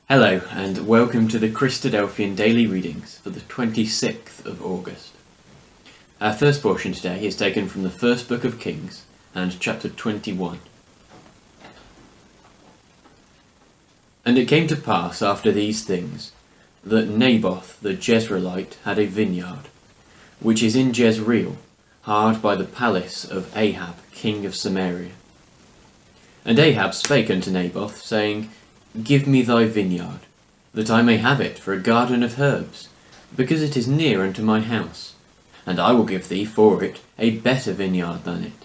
Hello and welcome to the Christadelphian daily readings for the 26th of August. Our first portion today is taken from the first book of Kings and chapter 21. And it came to pass after these things that Naboth the Jezreelite had a vineyard, which is in Jezreel, hard by the palace of Ahab king of Samaria. And Ahab spake unto Naboth, saying, Give me thy vineyard, that I may have it for a garden of herbs, because it is near unto my house, and I will give thee for it a better vineyard than it.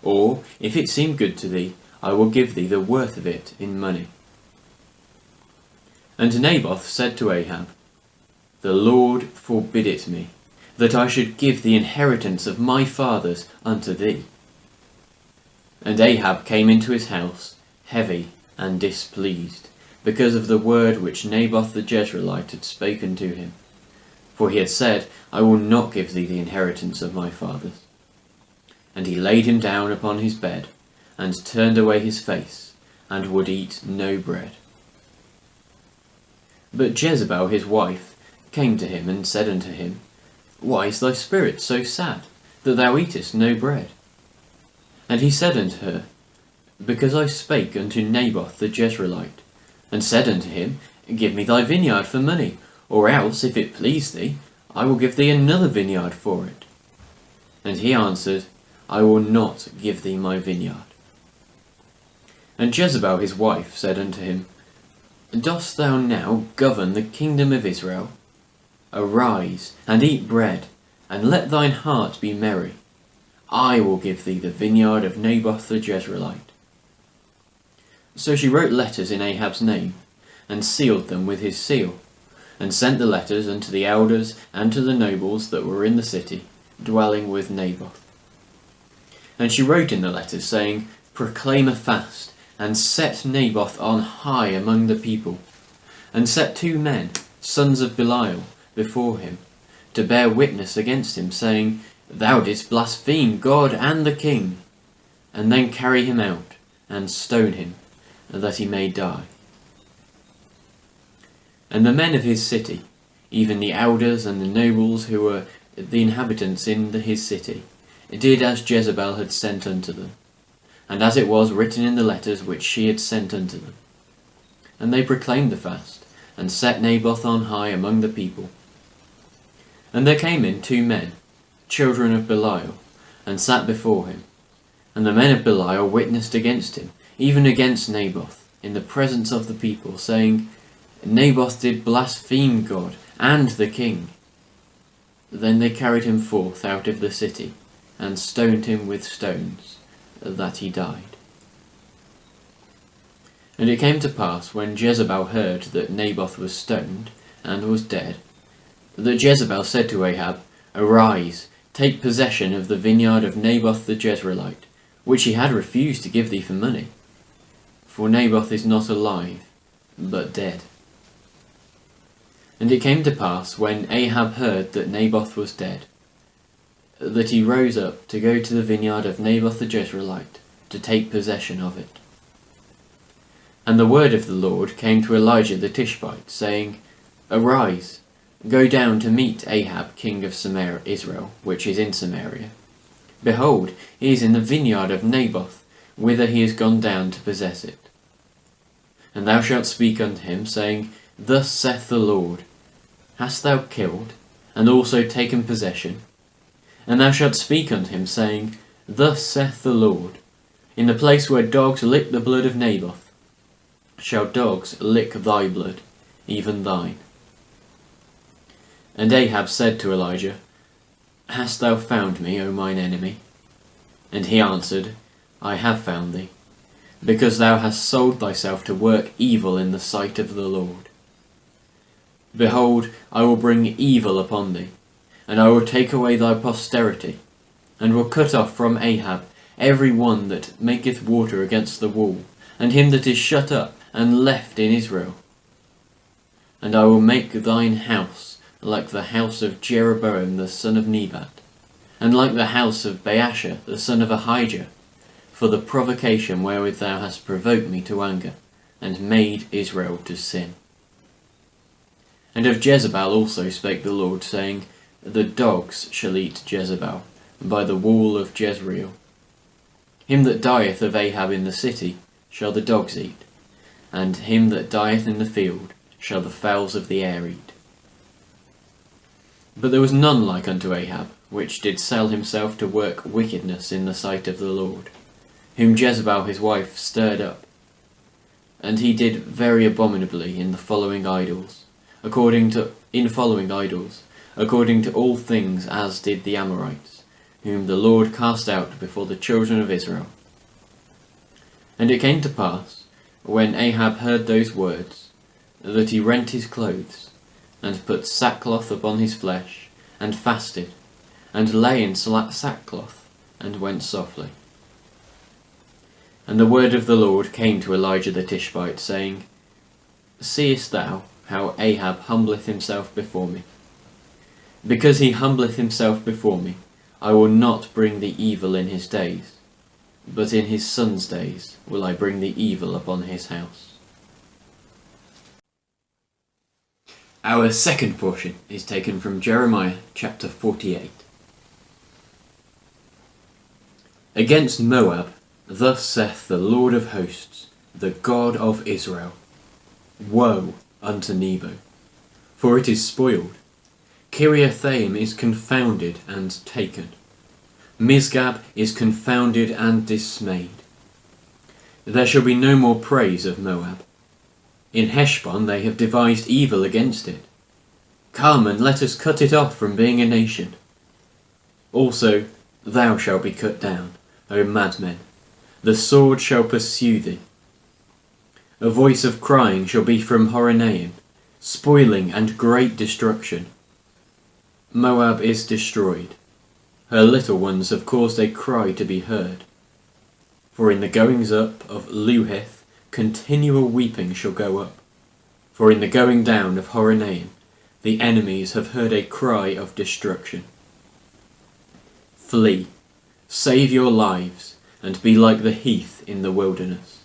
Or, if it seem good to thee, I will give thee the worth of it in money. And Naboth said to Ahab, The Lord forbid it me, that I should give the inheritance of my fathers unto thee. And Ahab came into his house, heavy and displeased, because of the word which Naboth the Jezreelite had spoken to him. For he had said, I will not give thee the inheritance of my fathers. And he laid him down upon his bed, and turned away his face, and would eat no bread. But Jezebel his wife came to him, and said unto him, Why is thy spirit so sad, that thou eatest no bread? And he said unto her, Because I spake unto Naboth the Jezreelite, and said unto him, Give me thy vineyard for money, or else, if it please thee, I will give thee another vineyard for it. And he answered, I will not give thee my vineyard. And Jezebel his wife said unto him, Dost thou now govern the kingdom of Israel? Arise, and eat bread, and let thine heart be merry. I will give thee the vineyard of Naboth the Jezreelite. So she wrote letters in Ahab's name, and sealed them with his seal, and sent the letters unto the elders and to the nobles that were in the city, dwelling with Naboth. And she wrote in the letters, saying, Proclaim a fast, and set Naboth on high among the people, and set 2 men, sons of Belial, before him, to bear witness against him, saying, Thou didst blaspheme God and the king, and then carry him out, and stone him, that he may die. And the men of his city, even the elders and the nobles who were the inhabitants in his city, did as Jezebel had sent unto them, and as it was written in the letters which she had sent unto them. And they proclaimed the fast, and set Naboth on high among the people. And there came in 2 men, children of Belial, and sat before him. And the men of Belial witnessed against him, even against Naboth, in the presence of the people, saying, Naboth did blaspheme God and the king. Then they carried him forth out of the city, and stoned him with stones, that he died. And it came to pass, when Jezebel heard that Naboth was stoned, and was dead, that Jezebel said to Ahab, Arise, take possession of the vineyard of Naboth the Jezreelite, which he had refused to give thee for money. For Naboth is not alive, but dead. And it came to pass, when Ahab heard that Naboth was dead, that he rose up to go to the vineyard of Naboth the Jezreelite, to take possession of it. And the word of the Lord came to Elijah the Tishbite, saying, Arise, go down to meet Ahab king of Israel, which is in Samaria. Behold, he is in the vineyard of Naboth, whither he is gone down to possess it. And thou shalt speak unto him, saying, Thus saith the Lord, Hast thou killed, and also taken possession? And thou shalt speak unto him, saying, Thus saith the Lord, In the place where dogs lick the blood of Naboth, shall dogs lick thy blood, even thine. And Ahab said to Elijah, Hast thou found me, O mine enemy? And he answered, I have found thee, because thou hast sold thyself to work evil in the sight of the Lord. Behold, I will bring evil upon thee, and I will take away thy posterity, and will cut off from Ahab every one that maketh water against the wall, and him that is shut up and left in Israel. And I will make thine house like the house of Jeroboam the son of Nebat, and like the house of Baasha the son of Ahijah, for the provocation wherewith thou hast provoked me to anger, and made Israel to sin. And of Jezebel also spake the Lord, saying, The dogs shall eat Jezebel by the wall of Jezreel. Him that dieth of Ahab in the city shall the dogs eat, and him that dieth in the field shall the fowls of the air eat. But there was none like unto Ahab, which did sell himself to work wickedness in the sight of the Lord, whom Jezebel his wife stirred up. And he did very abominably in following idols, according to all things as did the Amorites, whom the Lord cast out before the children of Israel. And it came to pass, when Ahab heard those words, that he rent his clothes, and put sackcloth upon his flesh, and fasted, and lay in sackcloth, and went softly. And the word of the Lord came to Elijah the Tishbite, saying, Seest thou how Ahab humbleth himself before me? Because he humbleth himself before me, I will not bring the evil in his days, but in his son's days will I bring the evil upon his house. Our second portion is taken from Jeremiah chapter 48. Against Moab, thus saith the Lord of hosts, the God of Israel, Woe unto Nebo, for it is spoiled. Kiriathaim is confounded and taken. Misgab is confounded and dismayed. There shall be no more praise of Moab. In Heshbon they have devised evil against it. Come and let us cut it off from being a nation. Also thou shalt be cut down, O madmen. The sword shall pursue thee. A voice of crying shall be from Horonaim, spoiling and great destruction. Moab is destroyed. Her little ones have caused a cry to be heard. For in the goings up of Luhith, continual weeping shall go up. For in the going down of Horonaim, the enemies have heard a cry of destruction. Flee, save your lives, and be like the heath in the wilderness.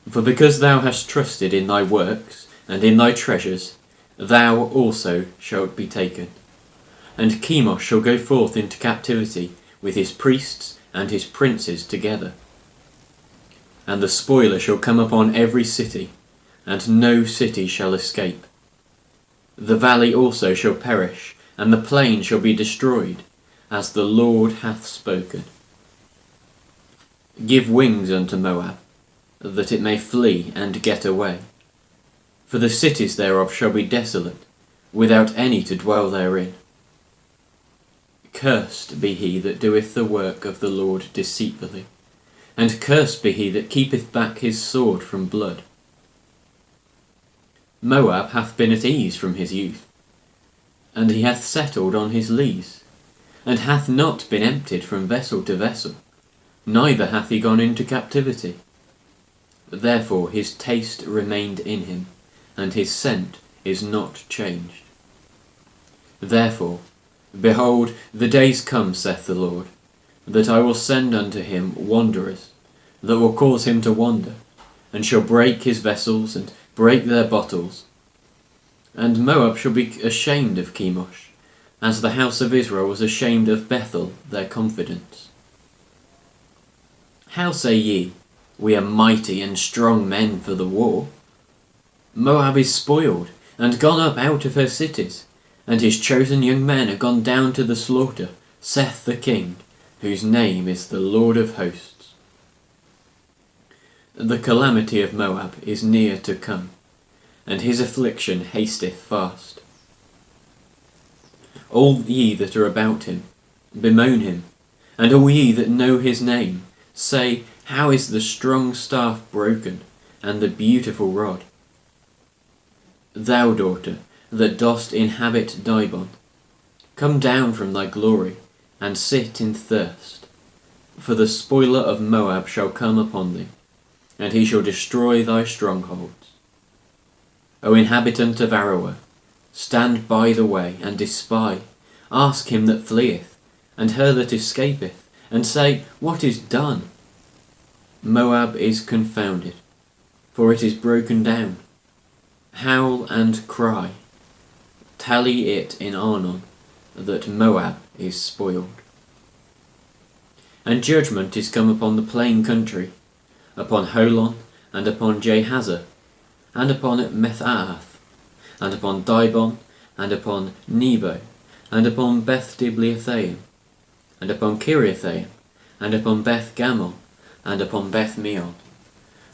For because thou hast trusted in thy works and in thy treasures, thou also shalt be taken. And Chemosh shall go forth into captivity with his priests and his princes together. And the spoiler shall come upon every city, and no city shall escape. The valley also shall perish, and the plain shall be destroyed, as the Lord hath spoken. Give wings unto Moab, that it may flee and get away. For the cities thereof shall be desolate, without any to dwell therein. Cursed be he that doeth the work of the Lord deceitfully, and cursed be he that keepeth back his sword from blood. Moab hath been at ease from his youth, and he hath settled on his lees, and hath not been emptied from vessel to vessel, neither hath he gone into captivity. Therefore his taste remained in him, and his scent is not changed. Therefore, behold, the days come, saith the Lord, that I will send unto him wanderers, that will cause him to wander, and shall break his vessels, and break their bottles. And Moab shall be ashamed of Chemosh, as the house of Israel was ashamed of Bethel, their confidence. How say ye, We are mighty and strong men for the war? Moab is spoiled, and gone up out of her cities, and his chosen young men are gone down to the slaughter, saith the King, whose name is the Lord of hosts. The calamity of Moab is near to come, and his affliction hasteth fast. All ye that are about him, bemoan him, and all ye that know his name, say, How is the strong staff broken, and the beautiful rod? Thou, daughter, that dost inhabit Dibon, come down from thy glory, and sit in thirst. For the spoiler of Moab shall come upon thee, and he shall destroy thy strongholds. O inhabitant of Aroer, stand by the way, and espy. Ask him that fleeth, and her that escapeth, and say, What is done? Moab is confounded, for it is broken down. Howl and cry, tally it in Arnon, that Moab is spoiled. And judgment is come upon the plain country, upon Holon, and upon Jahazer, and upon Methaath, and upon Dibon, and upon Nebo, and upon Beth-diblaathaim, and upon Kiriathaim, and upon Beth-Gammon, and upon Beth-meon,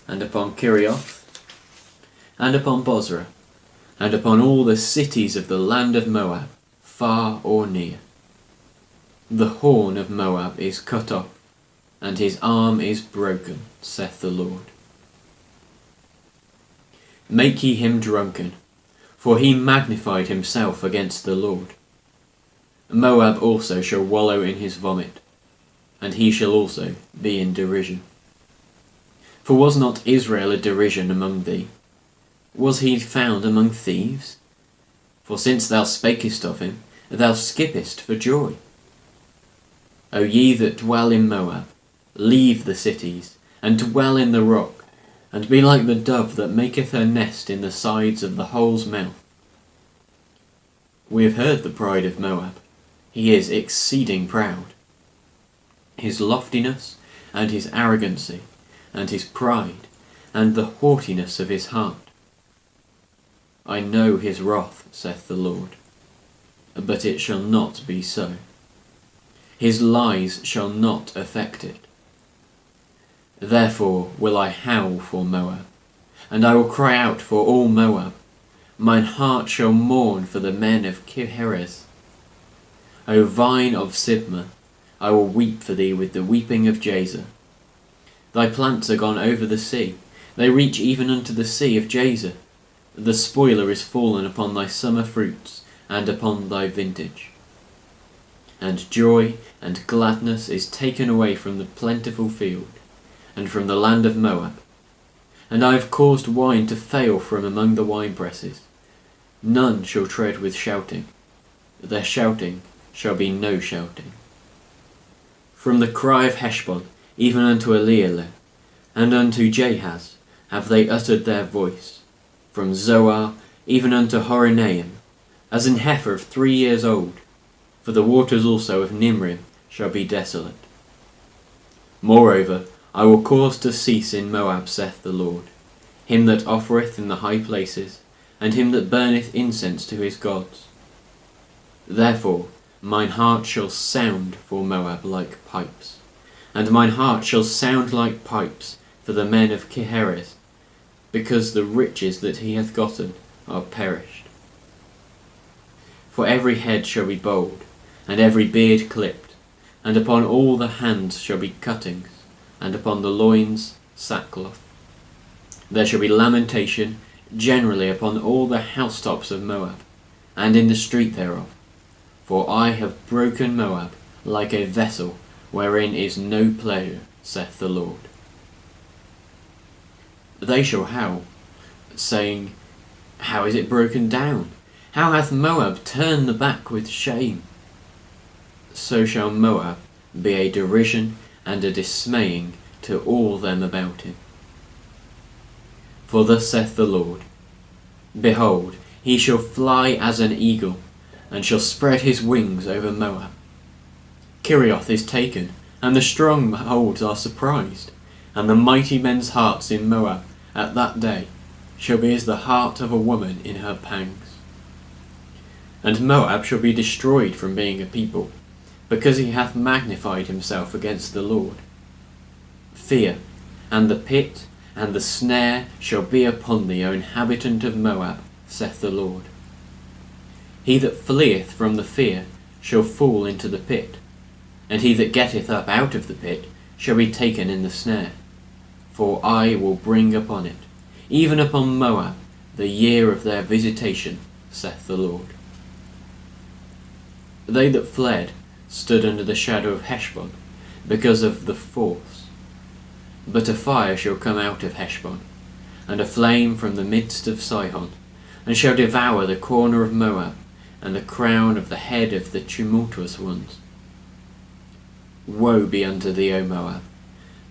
and upon Kirioth, and upon Bozrah, and upon all the cities of the land of Moab, far or near. The horn of Moab is cut off, and his arm is broken, saith the Lord. Make ye him drunken, for he magnified himself against the Lord. Moab also shall wallow in his vomit, and he shall also be in derision. For was not Israel a derision among thee? Was he found among thieves? For since thou spakest of him, thou skippest for joy. O ye that dwell in Moab, leave the cities, and dwell in the rock, and be like the dove that maketh her nest in the sides of the hole's mouth. We have heard the pride of Moab. He is exceeding proud. His loftiness, and his arrogancy, and his pride, and the haughtiness of his heart. I know his wrath, saith the Lord, but it shall not be so. His lies shall not affect it. Therefore will I howl for Moab, and I will cry out for all Moab. Mine heart shall mourn for the men of Kirherez. O vine of Sibmah, I will weep for thee with the weeping of Jazer. Thy plants are gone over the sea, they reach even unto the sea of Jazer. The spoiler is fallen upon thy summer fruits, and upon thy vintage. And joy and gladness is taken away from the plentiful field, and from the land of Moab. And I have caused wine to fail from among the winepresses. None shall tread with shouting. Their shouting shall be no shouting. From the cry of Heshbon, even unto Elealeh, and unto Jahaz, have they uttered their voice. From Zoar, even unto Horonaim, as an heifer of 3 years old. For the waters also of Nimrim shall be desolate. Moreover, I will cause to cease in Moab, saith the Lord, him that offereth in the high places, and him that burneth incense to his gods. Therefore mine heart shall sound for Moab like pipes, and mine heart shall sound like pipes for the men of Kirherez, because the riches that he hath gotten are perished. For every head shall be bald, and every beard clipped, and upon all the hands shall be cuttings, and upon the loins sackcloth. There shall be lamentation generally upon all the housetops of Moab, and in the street thereof. For I have broken Moab like a vessel wherein is no pleasure, saith the Lord. They shall howl, saying, How is it broken down? How hath Moab turned the back with shame? So shall Moab be a derision and a dismaying to all them about him. For thus saith the Lord, Behold, he shall fly as an eagle, and shall spread his wings over Moab. Kirioth is taken, and the strongholds are surprised, and the mighty men's hearts in Moab at that day shall be as the heart of a woman in her pangs. And Moab shall be destroyed from being a people, because he hath magnified himself against the Lord. Fear, and the pit, and the snare shall be upon thee, O inhabitant of Moab, saith the Lord. He that fleeth from the fear shall fall into the pit, and he that getteth up out of the pit shall be taken in the snare. For I will bring upon it, even upon Moab, the year of their visitation, saith the Lord. They that fled stood under the shadow of Heshbon, because of the force. But a fire shall come out of Heshbon, and a flame from the midst of Sihon, and shall devour the corner of Moab, and the crown of the head of the tumultuous ones. Woe be unto thee, O Moab!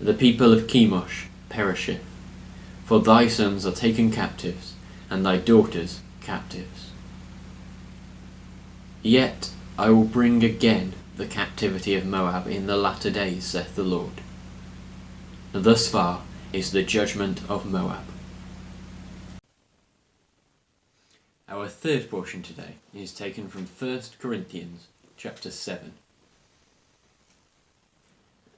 The people of Chemosh perisheth, for thy sons are taken captives, and thy daughters captives. Yet I will bring again the captivity of Moab in the latter days, saith the Lord. Thus far is the judgment of Moab. Our third portion today is taken from 1 Corinthians chapter 7.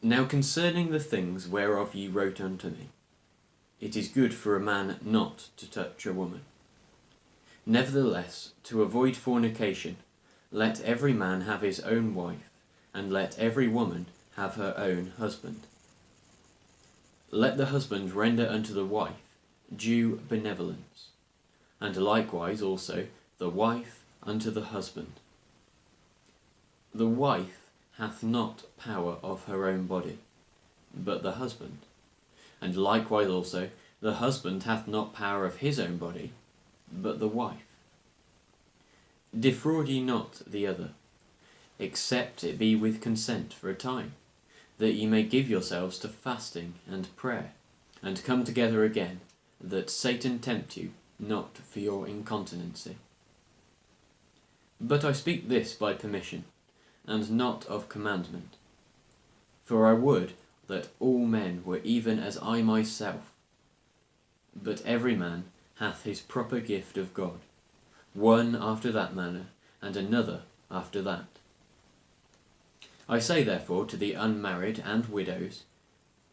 Now concerning the things whereof ye wrote unto me, it is good for a man not to touch a woman. Nevertheless, to avoid fornication, let every man have his own wife, and let every woman have her own husband. Let the husband render unto the wife due benevolence, and likewise also the wife unto the husband. The wife hath not power of her own body, but the husband. And likewise also the husband hath not power of his own body, but the wife. Defraud ye not the other, except it be with consent for a time, that ye may give yourselves to fasting and prayer, and come together again, that Satan tempt you not for your incontinency. But I speak this by permission, and not of commandment. For I would that all men were even as I myself. But every man hath his proper gift of God, one after that manner, and another after that. I say therefore to the unmarried and widows,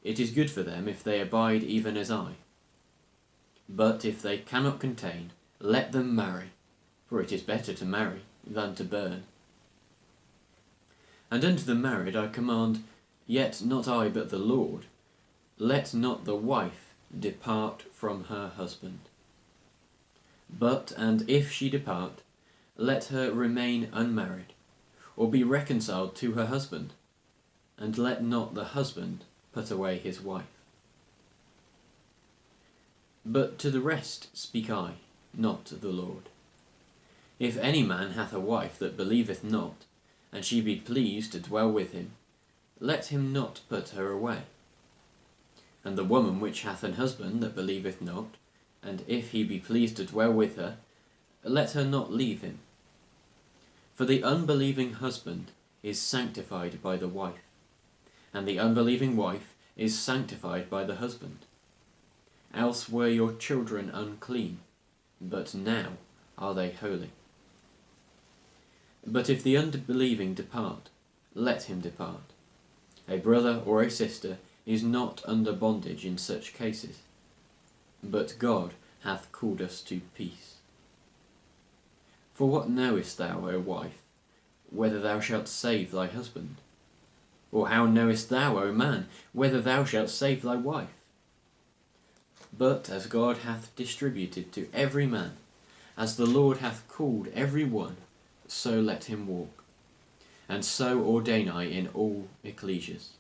it is good for them if they abide even as I. But if they cannot contain, let them marry, for it is better to marry than to burn. And unto the married I command, yet not I but the Lord, let not the wife depart from her husband. But, and if she depart, let her remain unmarried, or be reconciled to her husband, and let not the husband put away his wife. But to the rest speak I, not the Lord. If any man hath a wife that believeth not, and she be pleased to dwell with him, let him not put her away. And the woman which hath an husband that believeth not, and if he be pleased to dwell with her, let her not leave him. For the unbelieving husband is sanctified by the wife, and the unbelieving wife is sanctified by the husband. Else were your children unclean, but now are they holy. But if the unbelieving depart, let him depart. A brother or a sister is not under bondage in such cases, but God hath called us to peace. For what knowest thou, O wife, whether thou shalt save thy husband? Or how knowest thou, O man, whether thou shalt save thy wife? But as God hath distributed to every man, as the Lord hath called every one, so let him walk. And so ordain I in all ecclesias.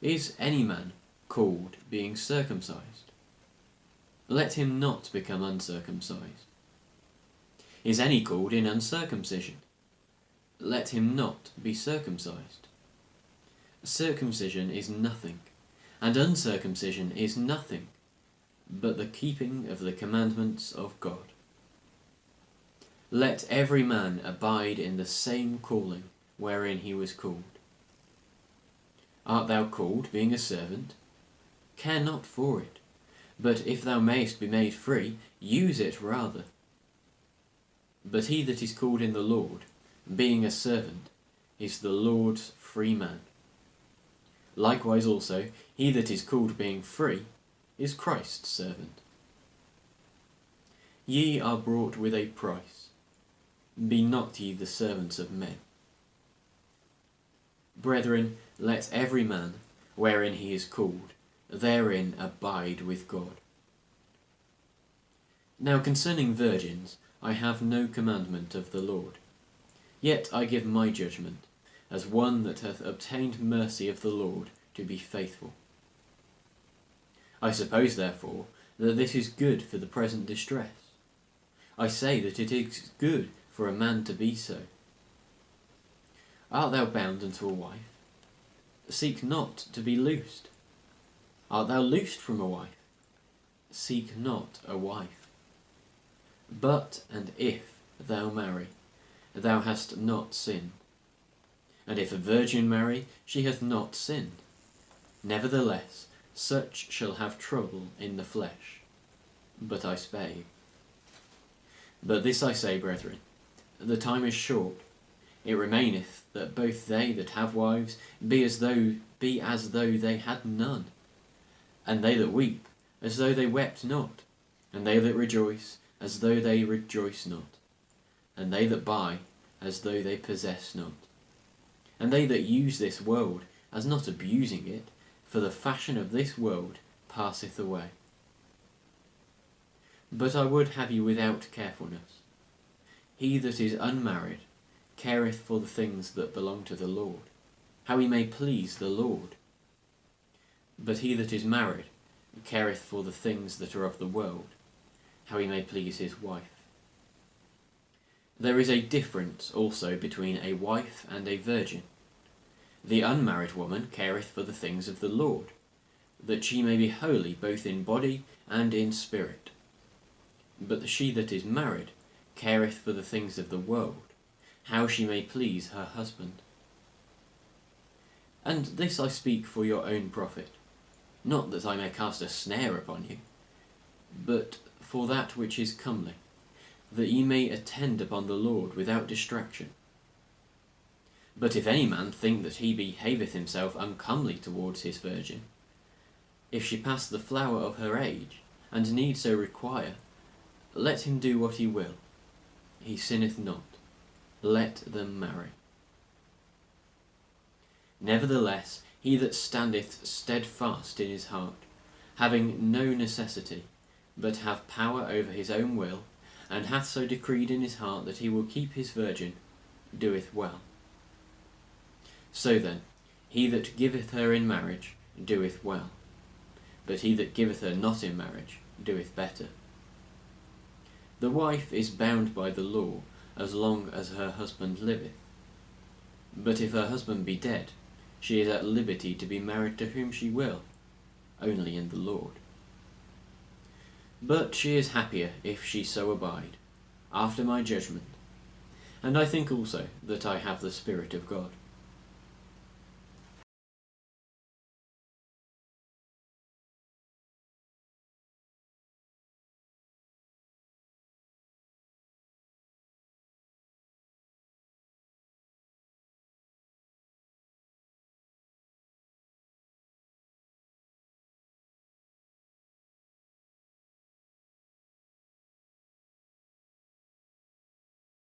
Is any man called being circumcised? Let him not become uncircumcised. Is any called in uncircumcision? Let him not be circumcised. Circumcision is nothing, and uncircumcision is nothing, but the keeping of the commandments of God. Let every man abide in the same calling wherein he was called. Art thou called, being a servant? Care not for it, but if thou mayest be made free, use it rather. But he that is called in the Lord, being a servant, is the Lord's free man. Likewise also, he that is called being free, is Christ's servant. Ye are bought with a price. Be not ye the servants of men. Brethren, let every man, wherein he is called, therein abide with God. Now concerning virgins, I have no commandment of the Lord. Yet I give my judgment, as one that hath obtained mercy of the Lord to be faithful. I suppose, therefore, that this is good for the present distress. I say that it is good for a man to be so. Art thou bound unto a wife? Seek not to be loosed. Art thou loosed from a wife? seek not a wife. But and if thou marry, thou hast not sinned. And if a virgin marry, she hath not sinned. Nevertheless, such shall have trouble in the flesh. But I spare you. But this I say, brethren, the time is short. It remaineth that both they that have wives be as though they had none, and they that weep as though they wept not, and they that rejoice as though they rejoice not, and they that buy as though they possess not, and they that use this world as not abusing it, for the fashion of this world passeth away. But I would have you without carefulness. He that is unmarried careth for the things that belong to the Lord, how he may please the Lord. But he that is married careth for the things that are of the world, how he may please his wife. There is a difference also between a wife and a virgin. The unmarried woman careth for the things of the Lord, that she may be holy both in body and in spirit. But she that is married careth for the things of the world, how she may please her husband. And this I speak for your own profit, not that I may cast a snare upon you, but for that which is comely, that ye may attend upon the Lord without distraction. But if any man think that he behaveth himself uncomely towards his virgin, if she pass the flower of her age, and need so require, let him do what he will. He sinneth not. Let them marry. Nevertheless, he that standeth steadfast in his heart, having no necessity, but have power over his own will, and hath so decreed in his heart that he will keep his virgin, doeth well. So then, he that giveth her in marriage doeth well, but he that giveth her not in marriage doeth better. The wife is bound by the law as long as her husband liveth. But if her husband be dead, she is at liberty to be married to whom she will, only in the Lord. But she is happier if she so abide, after my judgment. And I think also that I have the Spirit of God.